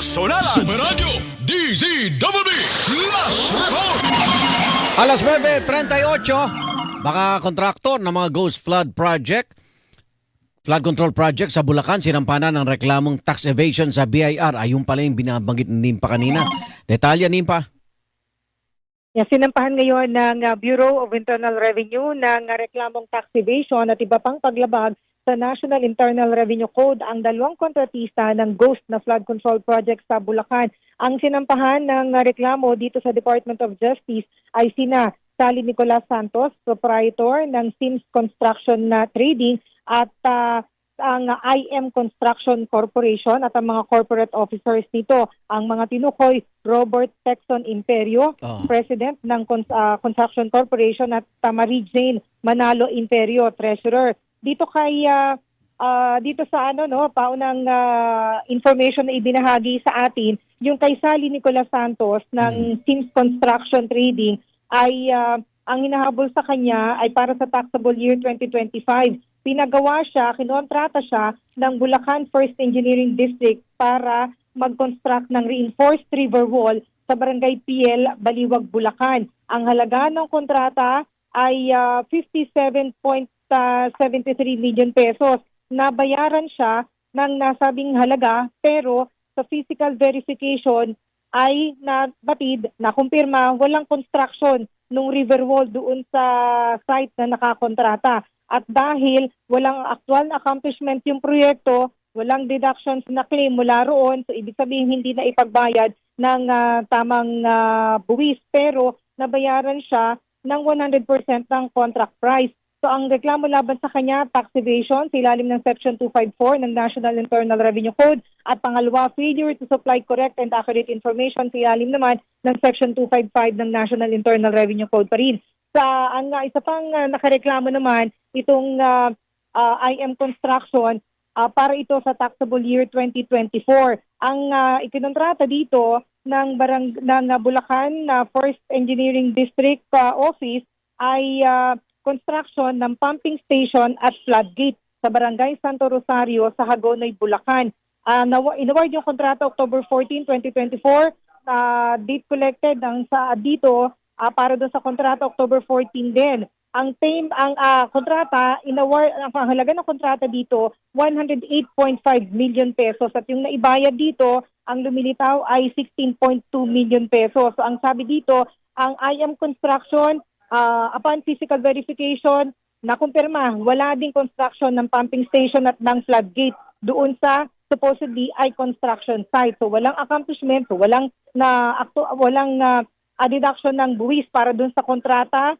Personalan Superadio DZWB Flash Report. Alas 9:38, baka kontraktor ng mga Ghost Flood Project, Flood Control Project sa Bulacan, sinampanan ng reklamong tax evasion sa BIR. Ayun pala yung binabanggit ni Nimpa kanina. Detalya, Nimpa. Yan, sinampahan ngayon ng Bureau of Internal Revenue ng reklamong tax evasion at iba pang paglabag sa National Internal Revenue Code ang dalawang kontratista ng Ghost na flood control project sa Bulacan. Ang sinampahan ng reklamo dito sa Department of Justice ay sina Sally Nicolas Santos, proprietor ng Sims Construction na Trading, at ang IM Construction Corporation at ang mga corporate officers nito. Ang mga tinukoy, Robert Texon Imperio, President ng Construction Corporation, at Marie Jane Manalo Imperio, Treasurer. Dito kay dito sa paunang information na ibinahagi sa atin, yung kay Sally Nicolas Santos ng Sims Construction Trading ay ang hinahabol sa kanya ay para sa taxable year 2025. Pinagawa siya, kinontrata siya ng Bulacan First Engineering District para mag-construct ng reinforced river wall sa Barangay PL, Baliwag, Bulacan. Ang halaga ng kontrata ay 57.73 million pesos. Nabayaran siya ng nasabing halaga, pero sa physical verification ay nabatid, nakumpirma, walang construction ng river wall doon sa site na nakakontrata. At dahil walang actual na accomplishment yung proyekto, walang deductions na claim mula roon, so ibig sabihin hindi na ipagbayad ng tamang buwis, pero nabayaran siya ng 100% ng contract price. So ang reklamo laban sa kanya, tax evasion sa ilalim ng Section 254 ng National Internal Revenue Code, at pangalawa, failure to supply correct and accurate information sa ilalim naman ng Section 255 ng National Internal Revenue Code pa rin. Ang isa pang nakareklamo naman, itong IM Construction, para ito sa taxable year 2024. Ang ikinontrata dito ng Bulacan First Engineering District Office ay construction ng pumping station at floodgate sa Barangay Santo Rosario sa Hagonoy, Bulacan. Inaward yung kontrata October 14, 2024. Date collected dito para doon sa kontrata October 14 din. Ang kontrata, ang halaga ng kontrata dito, 108.5 million pesos. At yung naibayad dito, ang lumilitaw ay 16.2 million pesos. So ang sabi dito, ang IM Construction, upon physical verification, nakumpirma, wala ding construction ng pumping station at ng floodgate doon sa supposedly ay construction site. So walang accomplishment, so walang deduction ng buwis para doon sa kontrata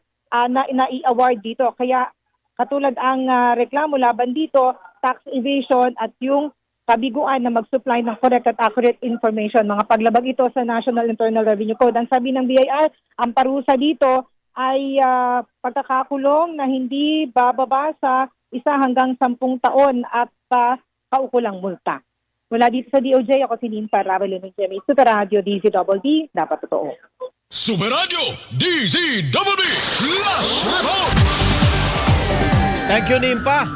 na i-award dito. Kaya katulad ang reklamo laban dito, tax evasion at yung kabiguan na mag-supply ng correct at accurate information. Mga paglabag ito sa National Internal Revenue Code. Ang sabi ng BIR, ang parusa dito ay pagkakakulong na hindi bababa sa 1 hanggang 10 taon at kaukulang multa. Mula dito sa DOJ, ako si Nimpa Ravelino Jemmy, Superadio DZWB, dapat totoo. Superadio DZWB Flash Report. Thank you, Nimpa.